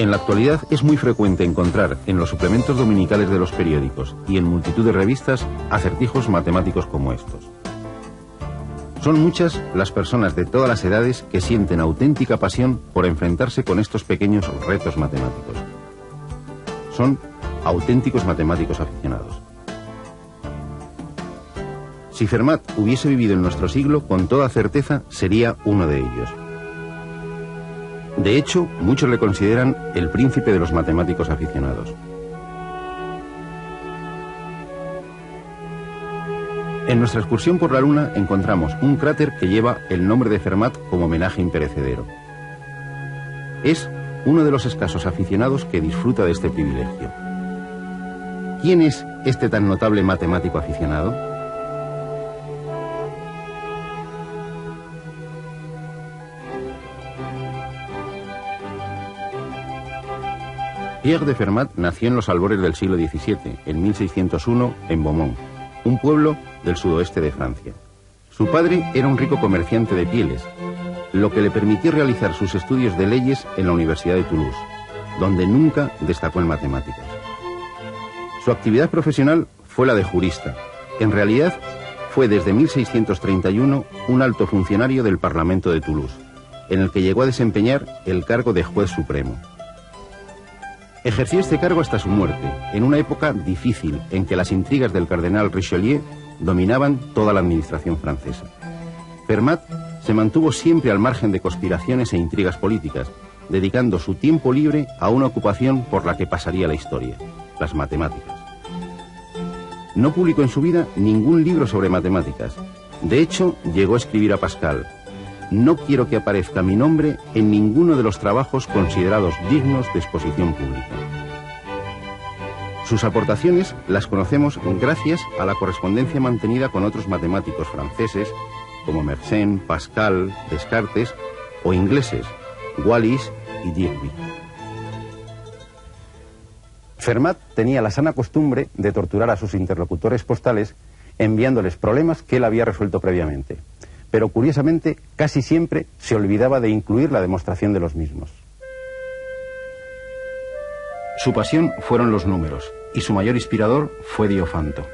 En la actualidad es muy frecuente encontrar en los suplementos dominicales de los periódicos y en multitud de revistas acertijos matemáticos como estos. Son muchas las personas de todas las edades que sienten auténtica pasión por enfrentarse con estos pequeños retos matemáticos. Son auténticos matemáticos aficionados. Si Fermat hubiese vivido en nuestro siglo, con toda certeza sería uno de ellos. De hecho, muchos le consideran el príncipe de los matemáticos aficionados. En nuestra excursión por la Luna encontramos un cráter que lleva el nombre de Fermat como homenaje imperecedero. Es uno de los escasos aficionados que disfruta de este privilegio. ¿Quién es este tan notable matemático aficionado? Pierre de Fermat nació en los albores del siglo XVII, en 1601, en Beaumont, un pueblo del sudoeste de Francia. Su padre era un rico comerciante de pieles, lo que le permitió realizar sus estudios de leyes en la Universidad de Toulouse, donde nunca destacó en matemáticas. Su actividad profesional fue la de jurista. En realidad, fue desde 1631 un alto funcionario del Parlamento de Toulouse, en el que llegó a desempeñar el cargo de juez supremo. Ejerció este cargo hasta su muerte, en una época difícil en que las intrigas del cardenal Richelieu dominaban toda la administración francesa. Fermat se mantuvo siempre al margen de conspiraciones e intrigas políticas, dedicando su tiempo libre a una ocupación por la que pasaría la historia, las matemáticas. No publicó en su vida ningún libro sobre matemáticas. De hecho, llegó a escribir a Pascal: no quiero que aparezca mi nombre en ninguno de los trabajos considerados dignos de exposición pública. Sus aportaciones las conocemos gracias a la correspondencia mantenida con otros matemáticos franceses como Mersenne, Pascal, Descartes, o ingleses, Wallis y Dirac. Fermat tenía la sana costumbre de torturar a sus interlocutores postales enviándoles problemas que él había resuelto previamente. Pero curiosamente casi siempre se olvidaba de incluir la demostración de los mismos. Su pasión fueron los números, y su mayor inspirador fue Diofanto.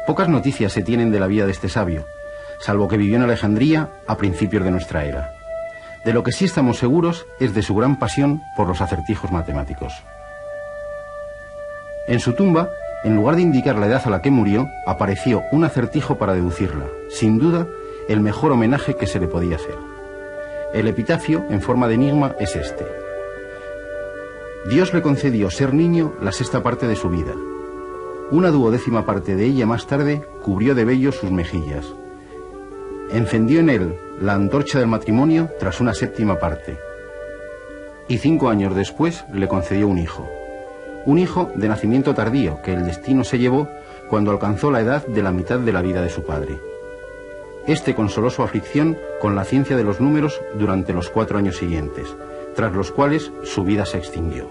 Pocas noticias se tienen de la vida de este sabio, salvo que vivió en Alejandría a principios de nuestra era. De lo que sí estamos seguros es de su gran pasión por los acertijos matemáticos. En su tumba, en lugar de indicar la edad a la que murió, apareció un acertijo para deducirla, sin duda el mejor homenaje que se le podía hacer. El epitafio, en forma de enigma, es este: Dios le concedió ser niño la sexta parte de su vida. Una duodécima parte de ella más tarde cubrió de vello sus mejillas. Encendió en él la antorcha del matrimonio tras una séptima parte. Y 5 años después le concedió un hijo. Un hijo de nacimiento tardío que el destino se llevó cuando alcanzó la edad de la mitad de la vida de su padre. Este consoló su aflicción con la ciencia de los números durante los 4 años siguientes, tras los cuales su vida se extinguió.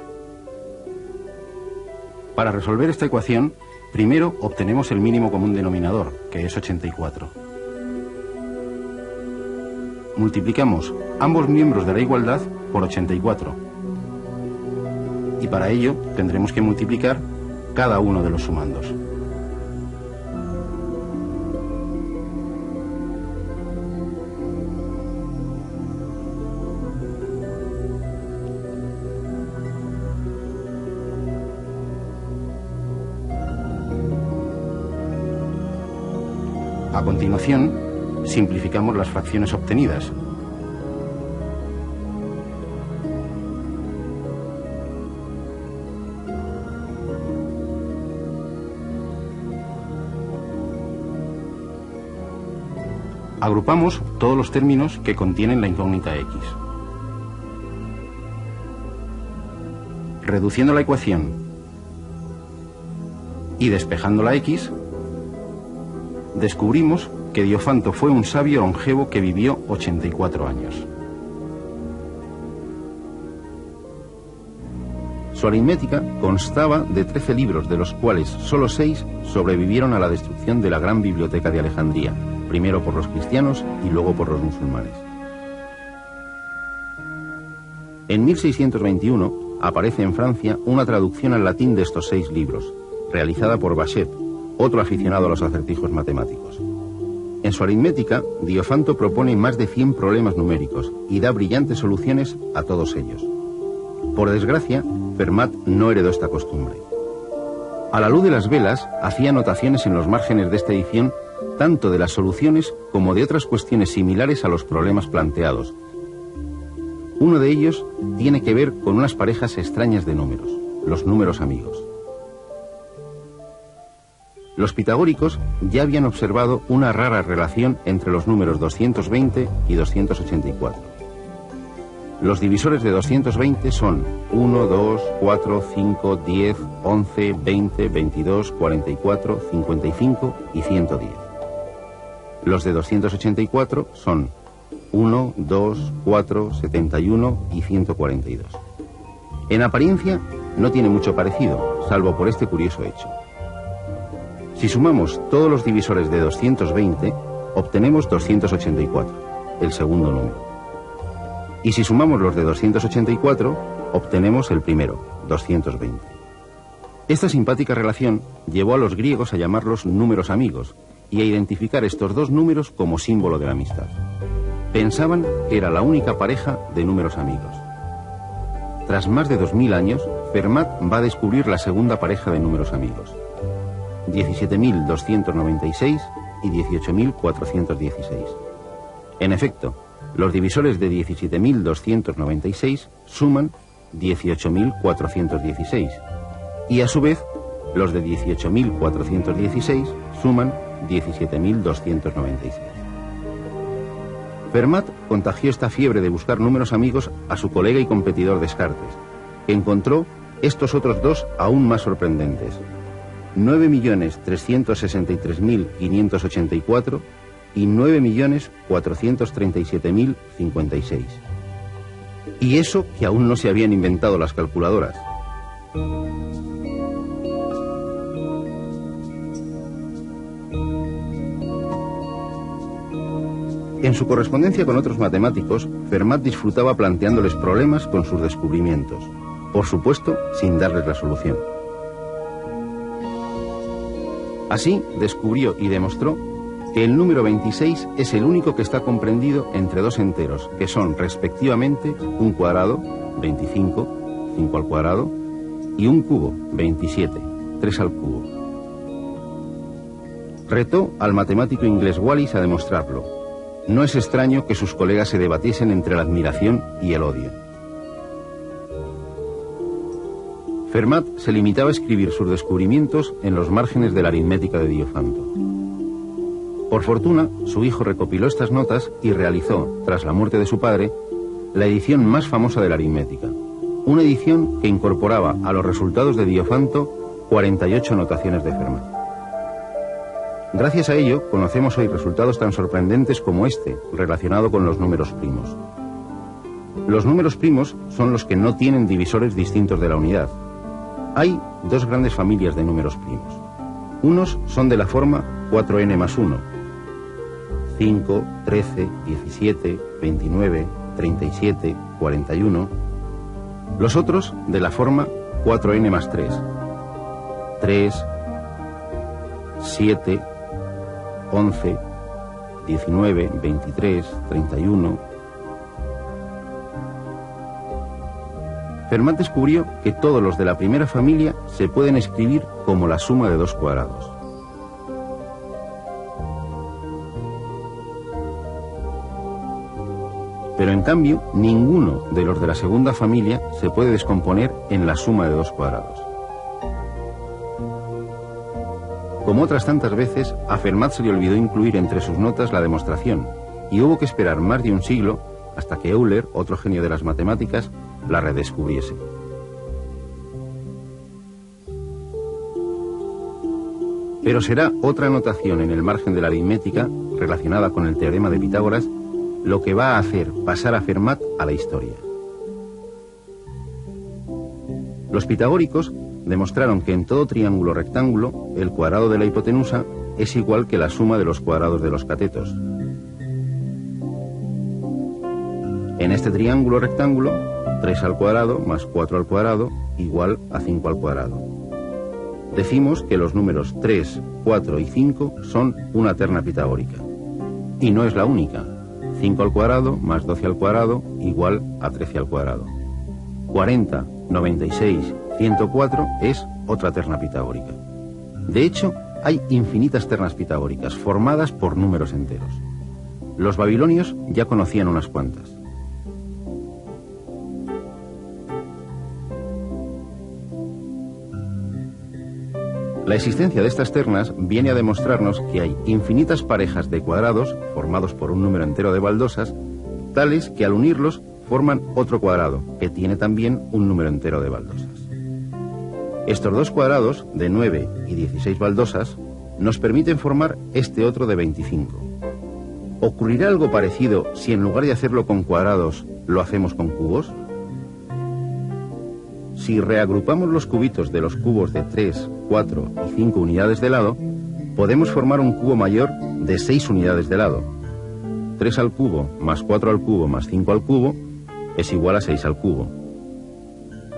Para resolver esta ecuación, primero obtenemos el mínimo común denominador, que es 84. Multiplicamos ambos miembros de la igualdad por 84. Y para ello tendremos que multiplicar cada uno de los sumandos. A continuación, simplificamos las fracciones obtenidas. Agrupamos todos los términos que contienen la incógnita x. Reduciendo la ecuación y despejando la x, descubrimos que Diofanto fue un sabio longevo que vivió 84 años. Su aritmética constaba de 13 libros, de los cuales solo 6 sobrevivieron a la destrucción de la gran biblioteca de Alejandría, primero por los cristianos y luego por los musulmanes. En 1621 aparece en Francia una traducción al latín de estos 6 libros, realizada por Bachet, otro aficionado a los acertijos matemáticos. En su aritmética, Diofanto propone más de 100 problemas numéricos y da brillantes soluciones a todos ellos. Por desgracia, Fermat no heredó esta costumbre. A la luz de las velas, hacía anotaciones en los márgenes de esta edición tanto de las soluciones como de otras cuestiones similares a los problemas planteados. Uno de ellos tiene que ver con unas parejas extrañas de números, los números amigos. Los pitagóricos ya habían observado una rara relación entre los números 220 y 284. Los divisores de 220 son 1, 2, 4, 5, 10, 11, 20, 22, 44, 55 y 110. Los de 284 son 1, 2, 4, 71 y 142. En apariencia no tiene mucho parecido, salvo por este curioso hecho. Si sumamos todos los divisores de 220, obtenemos 284, el segundo número. Y si sumamos los de 284, obtenemos el primero, 220. Esta simpática relación llevó a los griegos a llamarlos números amigos y a identificar estos dos números como símbolo de la amistad. Pensaban que era la única pareja de números amigos. Tras más de 2000 años, Fermat va a descubrir la segunda pareja de números amigos. 17.296 y 18.416. En efecto, los divisores de 17.296 suman 18.416 y a su vez los de 18.416 suman 17.296. Fermat contagió esta fiebre de buscar números amigos a su colega y competidor Descartes, que encontró estos otros dos aún más sorprendentes: 9.363.584 y 9.437.056. Y eso que aún no se habían inventado las calculadoras. En su correspondencia con otros matemáticos, Fermat disfrutaba planteándoles problemas con sus descubrimientos, por supuesto sin darles la solución. Así descubrió y demostró que el número 26 es el único que está comprendido entre dos enteros, que son respectivamente un cuadrado, 25, 5 al cuadrado, y un cubo, 27, 3 al cubo. Retó al matemático inglés Wallis a demostrarlo. No es extraño que sus colegas se debatiesen entre la admiración y el odio. Fermat se limitaba a escribir sus descubrimientos en los márgenes de la aritmética de Diofanto. Por fortuna, su hijo recopiló estas notas y realizó, tras la muerte de su padre, la edición más famosa de la aritmética, una edición que incorporaba a los resultados de Diofanto 48 notaciones de Fermat. Gracias a ello, conocemos hoy resultados tan sorprendentes como este, relacionado con los números primos. Los números primos son los que no tienen divisores distintos de la unidad. Hay dos grandes familias de números primos. Unos son de la forma 4n más 1, 5, 13, 17, 29, 37, 41. Los otros de la forma 4n más 3, 3, 7, 11, 19, 23, 31... Fermat descubrió que todos los de la primera familia se pueden escribir como la suma de dos cuadrados. Pero en cambio, ninguno de los de la segunda familia se puede descomponer en la suma de dos cuadrados. Como otras tantas veces, a Fermat se le olvidó incluir entre sus notas la demostración, y hubo que esperar más de un siglo hasta que Euler, otro genio de las matemáticas, la redescubriese. Pero será otra notación en el margen de la aritmética, relacionada con el teorema de Pitágoras, lo que va a hacer pasar a Fermat a la historia. Los pitagóricos demostraron que en todo triángulo rectángulo el cuadrado de la hipotenusa es igual que la suma de los cuadrados de los catetos. En este triángulo rectángulo, 3 al cuadrado más 4 al cuadrado igual a 5 al cuadrado. Decimos que los números 3, 4 y 5 son una terna pitagórica. Y no es la única. 5 al cuadrado más 12 al cuadrado igual a 13 al cuadrado. 40, 96, 104 es otra terna pitagórica. De hecho, hay infinitas ternas pitagóricas formadas por números enteros. Los babilonios ya conocían unas cuantas. La existencia de estas ternas viene a demostrarnos que hay infinitas parejas de cuadrados formados por un número entero de baldosas, tales que al unirlos forman otro cuadrado, que tiene también un número entero de baldosas. Estos dos cuadrados, de 9 y 16 baldosas, nos permiten formar este otro de 25. ¿Ocurrirá algo parecido si en lugar de hacerlo con cuadrados, lo hacemos con cubos? Si reagrupamos los cubitos de los cubos de 3, 4 y 5 unidades de lado, podemos formar un cubo mayor de 6 unidades de lado. 3 al cubo más 4 al cubo más 5 al cubo es igual a 6 al cubo.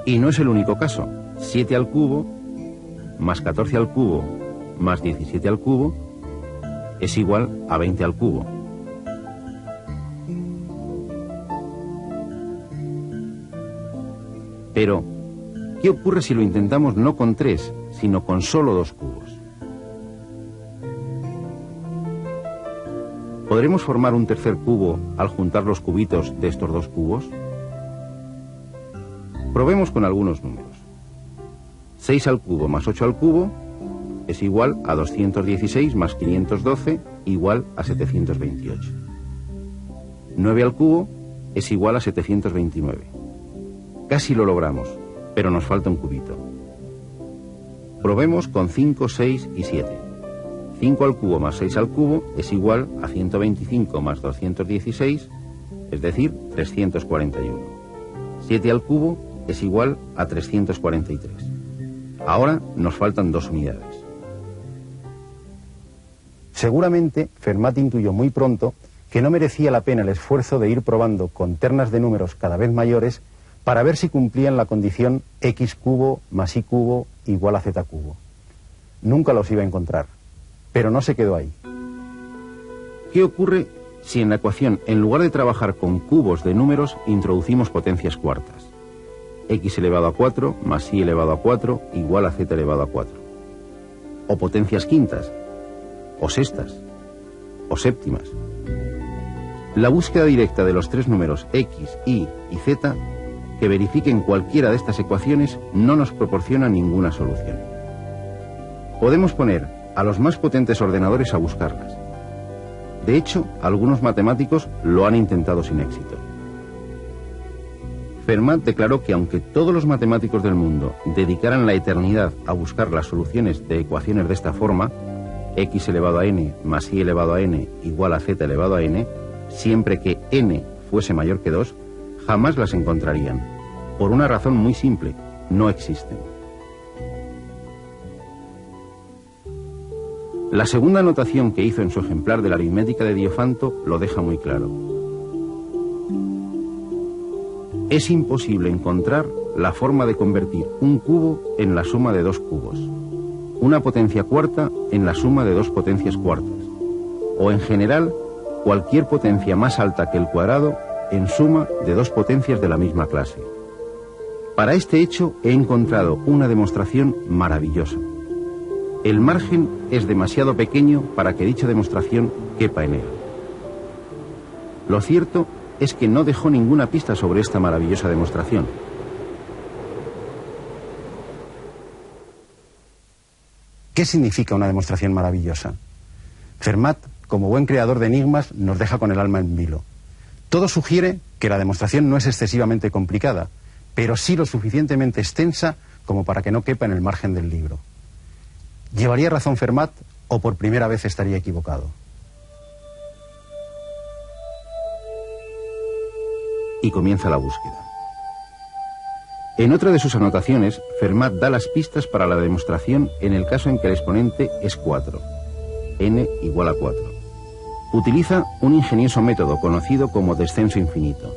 Y no es el único caso. 7 al cubo más 14 al cubo más 17 al cubo es igual a 20 al cubo. Pero, ¿qué ocurre si lo intentamos no con 3, sino con solo 2 cubos? ¿Podremos formar un tercer cubo al juntar los cubitos de estos 2 cubos? Probemos con algunos números. 6 al cubo más 8 al cubo es igual a 216 más 512 igual a 728. 9 al cubo es igual a 729. Casi lo logramos, pero nos falta un cubito. Probemos con 5, 6 y 7. 5 al cubo más 6 al cubo es igual a 125 más 216, es decir, 341. 7 al cubo es igual a 343. Ahora nos faltan 2 unidades. Seguramente Fermat intuyó muy pronto que no merecía la pena el esfuerzo de ir probando con ternas de números cada vez mayores para ver si cumplían la condición x cubo más y cubo igual a z cubo. Nunca los iba a encontrar, pero no se quedó ahí. ¿Qué ocurre si en la ecuación, en lugar de trabajar con cubos de números, introducimos potencias cuartas? X elevado a 4 más y elevado a 4 igual a z elevado a 4. O potencias quintas, o sextas, o séptimas. La búsqueda directa de los 3 números x, y y z que verifiquen cualquiera de estas ecuaciones no nos proporciona ninguna solución. Podemos poner a los más potentes ordenadores a buscarlas. De hecho, algunos matemáticos lo han intentado sin éxito. Fermat declaró que aunque todos los matemáticos del mundo dedicaran la eternidad a buscar las soluciones de ecuaciones de esta forma, x elevado a n más y elevado a n igual a z elevado a n, siempre que n fuese mayor que 2, jamás las encontrarían. Por una razón muy simple: no existen. La segunda anotación que hizo en su ejemplar de la aritmética de Diofanto lo deja muy claro. Es imposible encontrar la forma de convertir un cubo en la suma de 2 cubos, una potencia cuarta en la suma de 2 potencias cuartas, o en general cualquier potencia más alta que el cuadrado en suma de 2 potencias de la misma clase. Para este hecho he encontrado una demostración maravillosa. El margen es demasiado pequeño para que dicha demostración quepa en él. Lo cierto es que no dejó ninguna pista sobre esta maravillosa demostración. ¿Qué significa una demostración maravillosa? Fermat, como buen creador de enigmas, nos deja con el alma en vilo. Todo sugiere que la demostración no es excesivamente complicada, pero sí lo suficientemente extensa como para que no quepa en el margen del libro. ¿Llevaría razón Fermat o por primera vez estaría equivocado? Y comienza la búsqueda. En otra de sus anotaciones, Fermat da las pistas para la demostración en el caso en que el exponente es 4, n igual a 4. Utiliza un ingenioso método conocido como descenso infinito.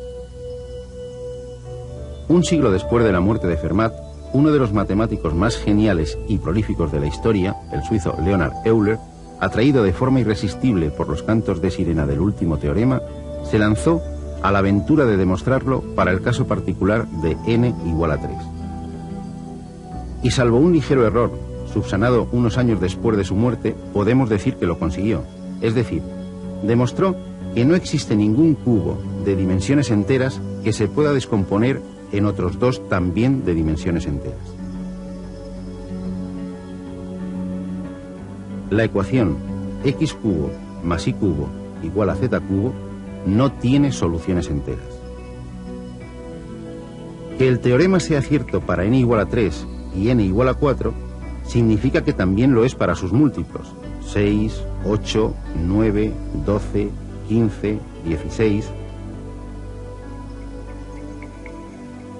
Un siglo después de la muerte de Fermat, uno de los matemáticos más geniales y prolíficos de la historia, el suizo Leonhard Euler, atraído de forma irresistible por los cantos de sirena del último teorema, se lanzó a la aventura de demostrarlo para el caso particular de n igual a 3. Y salvo un ligero error, subsanado unos años después de su muerte, podemos decir que lo consiguió. Es decir, demostró que no existe ningún cubo de dimensiones enteras que se pueda descomponer en otros dos también de dimensiones enteras. La ecuación x cubo más y cubo igual a z cubo no tiene soluciones enteras. Que el teorema sea cierto para n igual a 3 y n igual a 4 significa que también lo es para sus múltiplos, 6, 8, 9, 12, 15, 16...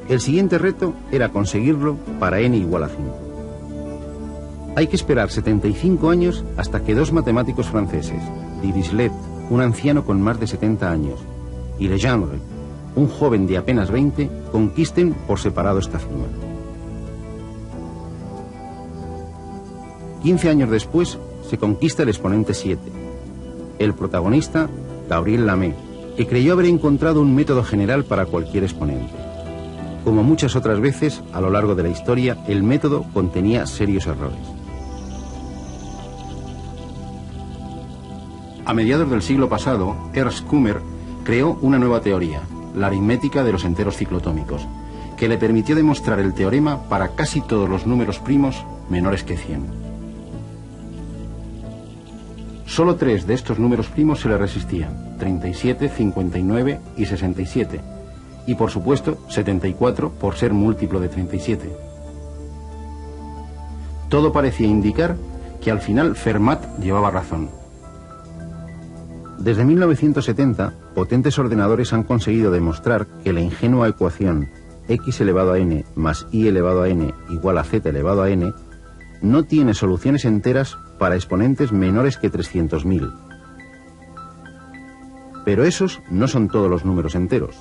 El siguiente reto era conseguirlo para n igual a 5. Hay que esperar 75 años hasta que dos matemáticos franceses, Dirichlet, un anciano con más de 70 años, y Legendre, un joven de apenas 20, conquisten por separado esta cima. 15 años después se conquista el exponente 7. El protagonista, Gabriel Lamé, que creyó haber encontrado un método general para cualquier exponente. Como muchas otras veces a lo largo de la historia, el método contenía serios errores. A mediados del siglo pasado, Ernst Kummer creó una nueva teoría, la aritmética de los enteros ciclotómicos, que le permitió demostrar el teorema para casi todos los números primos menores que 100. Solo 3 de estos números primos se le resistían, 37, 59 y 67. Y por supuesto 74 por ser múltiplo de 37. Todo parecía indicar que al final Fermat llevaba razón. Desde 1970, potentes ordenadores han conseguido demostrar que la ingenua ecuación x elevado a n más y elevado a n igual a z elevado a n no tiene soluciones enteras para exponentes menores que 300.000. Pero esos no son todos los números enteros.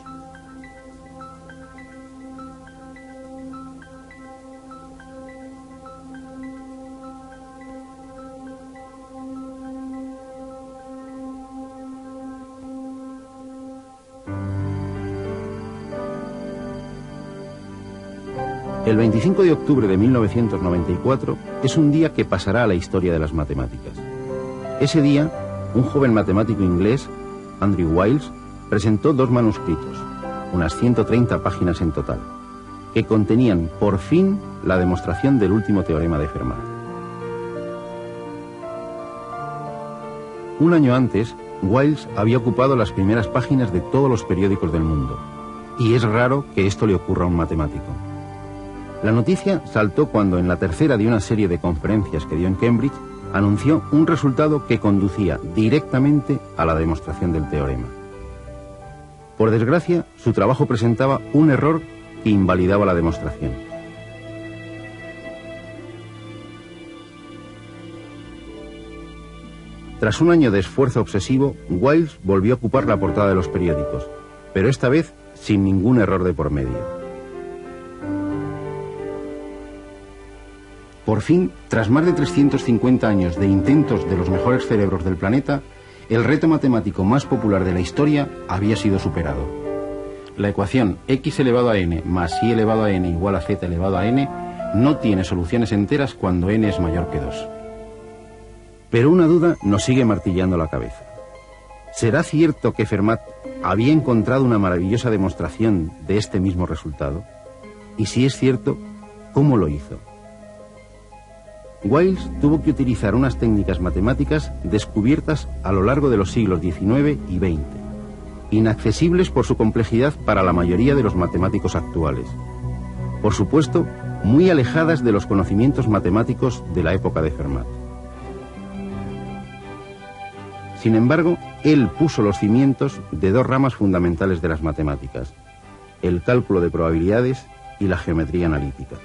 El 25 de octubre de 1994 es un día que pasará a la historia de las matemáticas. Ese día, un joven matemático inglés, Andrew Wiles, presentó dos manuscritos, unas 130 páginas en total, que contenían por fin la demostración del último teorema de Fermat. Un año antes, Wiles había ocupado las primeras páginas de todos los periódicos del mundo, y es raro que esto le ocurra a un matemático. La noticia saltó cuando, en la tercera de una serie de conferencias que dio en Cambridge, anunció un resultado que conducía directamente a la demostración del teorema. Por desgracia, su trabajo presentaba un error que invalidaba la demostración. Tras un año de esfuerzo obsesivo, Wiles volvió a ocupar la portada de los periódicos, pero esta vez sin ningún error de por medio. Por fin, tras más de 350 años de intentos de los mejores cerebros del planeta, el reto matemático más popular de la historia había sido superado. La ecuación x elevado a n más y elevado a n igual a z elevado a n no tiene soluciones enteras cuando n es mayor que 2. Pero una duda nos sigue martillando la cabeza. ¿Será cierto que Fermat había encontrado una maravillosa demostración de este mismo resultado? Y si es cierto, ¿cómo lo hizo? Wiles tuvo que utilizar unas técnicas matemáticas descubiertas a lo largo de los siglos XIX y XX, inaccesibles por su complejidad para la mayoría de los matemáticos actuales. Por supuesto, muy alejadas de los conocimientos matemáticos de la época de Fermat. Sin embargo, él puso los cimientos de dos ramas fundamentales de las matemáticas: el cálculo de probabilidades y la geometría analítica.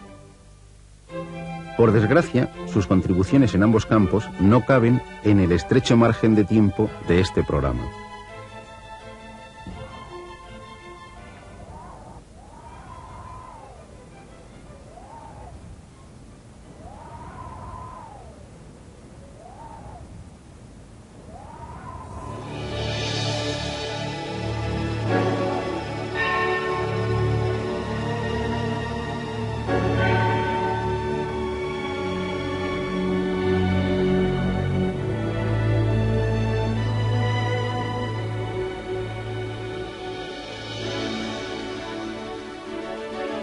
Por desgracia, sus contribuciones en ambos campos no caben en el estrecho margen de tiempo de este programa.